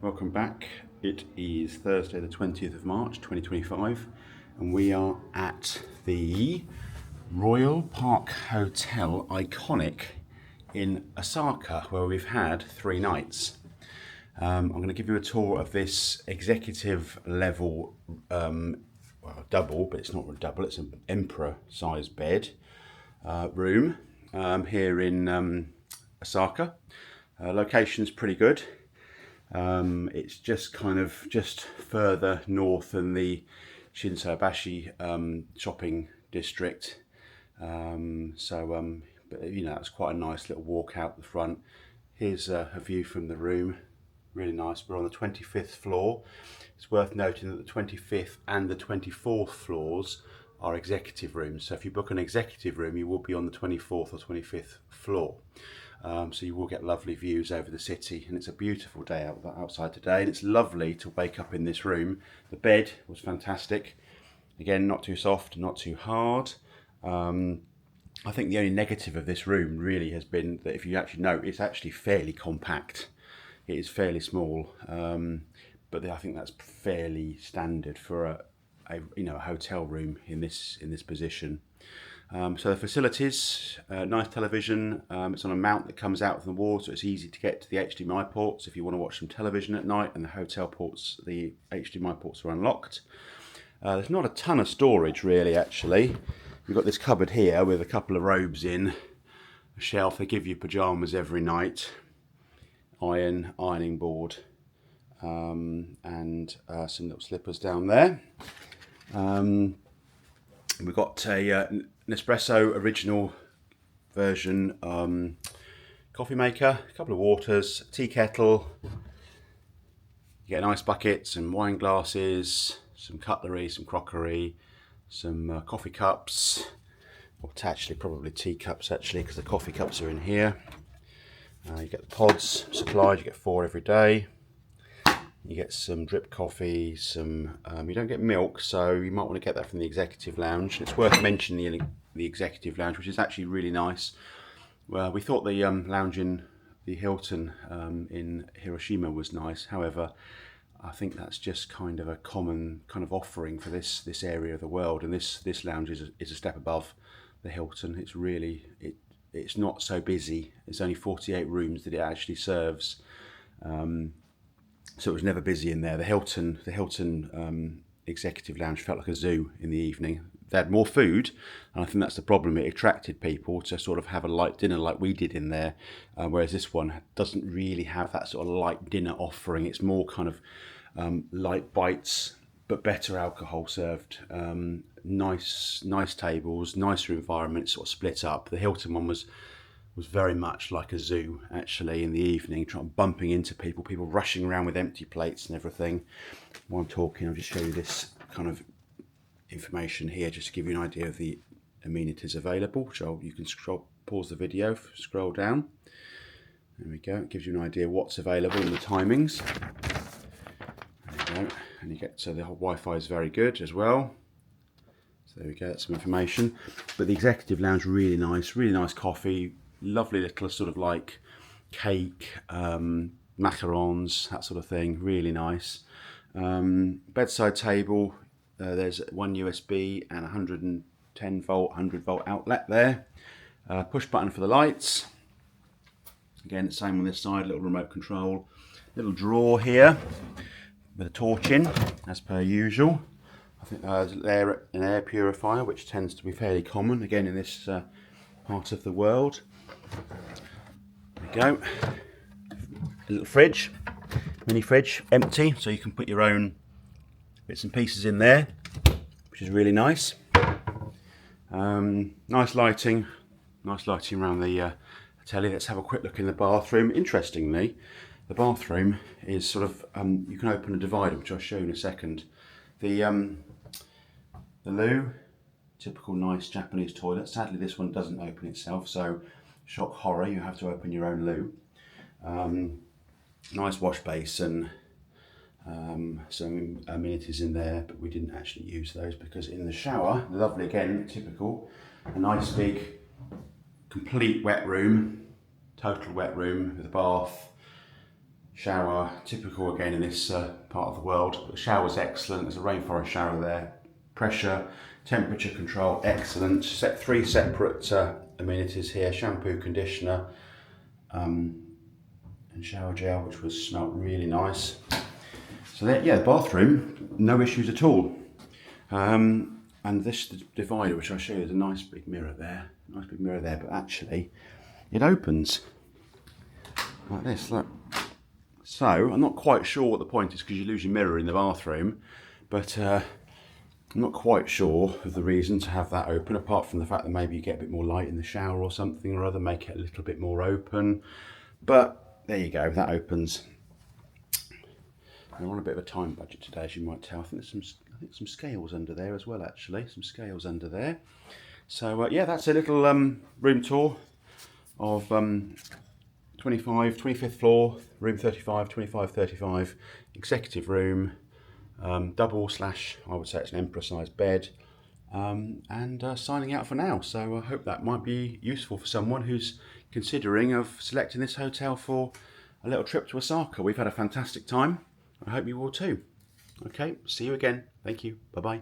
welcome back. It is Thursday the 20th of March 2025 and we are at the Royal Park Hotel Iconic in Osaka, where we've had 3 nights. I'm going to give you a tour of this executive level double, but it's not a double, it's an emperor size bed room here in Osaka. Location's pretty good. It's just further north than the Shinsaibashi shopping district. But you know, it's quite a nice little walk out the front. Here's a view from the room, really nice. We're on the 25th floor. It's worth noting that the 25th and the 24th floors are executive rooms. So if you book an executive room, you will be on the 24th or 25th floor. So you will get lovely views over the city, and it's a beautiful day outside today, and it's lovely to wake up in this room. The bed was fantastic. Again, not too soft, not too hard. I think the only negative of this room really has been that if you actually note, it's actually fairly compact. It is fairly small, but I think that's fairly standard for a hotel room in this position. So the facilities, nice television. It's on a mount that comes out from the wall, so it's easy to get to the HDMI ports if you want to watch some television at night. And the hotel ports, the HDMI ports are unlocked. There's not a ton of storage really, actually. We've got this cupboard here with a couple of robes in, a shelf. They give you pajamas every night, ironing board, and some little slippers down there. We've got an espresso original version coffee maker, a couple of waters, tea kettle. You get an ice bucket, some wine glasses, some cutlery, some crockery, some coffee cups, or actually probably teacups actually, because the coffee cups are in here. You get the pods supplied, you get 4 every day. You get some drip coffee, you don't get milk, so you might want to get that from the executive lounge. It's worth mentioning the executive lounge, which is actually really nice. Well, we thought the lounge in the Hilton in Hiroshima was nice. However, I think that's just kind of a common kind of offering for this area of the world, and this lounge is a step above the Hilton. It's not so busy. It's only 48 rooms that it actually serves. So it was never busy in there. The Hilton executive lounge felt like a zoo in the evening. They had more food, and I think that's the problem. It attracted people to sort of have a light dinner like we did in there, whereas this one doesn't really have that sort of light dinner offering. It's more kind of light bites, but better alcohol served. Nice tables, nicer environment, sort of split up. The Hilton one was very much like a zoo actually in the evening, bumping into people rushing around with empty plates and everything. While I'm talking, I'll just show you this kind of information here just to give you an idea of the amenities available. So you can pause the video, scroll down. There we go. It gives you an idea what's available and the timings. There you go. And you get, so the Wi-Fi is very good as well. So there we go, that's some information. But the executive lounge, really nice coffee. Lovely little sort of like cake, macarons, that sort of thing, really nice. Bedside table, there's one USB and 110 volt, 100 volt outlet there. Push button for the lights. Again, same on this side, little remote control. Little drawer here with a torch in, as per usual. I think there's an air purifier, which tends to be fairly common, again, in this part of the world. There we go. A little fridge, mini fridge, empty, so you can put your own bits and pieces in there, which is really nice. Nice lighting around the telly. Let's have a quick look in the bathroom. Interestingly, the bathroom is sort of, you can open a divider, which I'll show you in a second. The loo, typical nice Japanese toilet. Sadly, this one doesn't open itself, so shock horror, you have to open your own loo. Nice wash basin, some amenities in there, but we didn't actually use those because in the shower, lovely again, typical, a nice big complete wet room, total wet room with a bath, Shower, typical again in this part of the world. The shower's excellent. There's a rainforest shower there. Pressure, temperature control, excellent. Set 3 separate amenities here: shampoo, conditioner, and shower gel, which was smelled really nice. So there, yeah, the bathroom, no issues at all. And this divider, which I'll show you, there's a nice big mirror there. Nice big mirror there, but actually it opens like this, look. So I'm not quite sure what the point is, because you lose your mirror in the bathroom, but I'm not quite sure of the reason to have that open, apart from the fact that maybe you get a bit more light in the shower or something or other, make it a little bit more open. But there you go, that opens. We're on a bit of a time budget today, as you might tell. I think some scales under there as well, actually. Some scales under there. So yeah, that's a little room tour of 25th floor, room 35, 2535, executive room, double slash, I would say it's an emperor size bed, and signing out for now. So I hope that might be useful for someone who's considering of selecting this hotel for a little trip to Osaka. We've had a fantastic time. I hope you will too. Okay, see you again. Thank you. Bye-bye.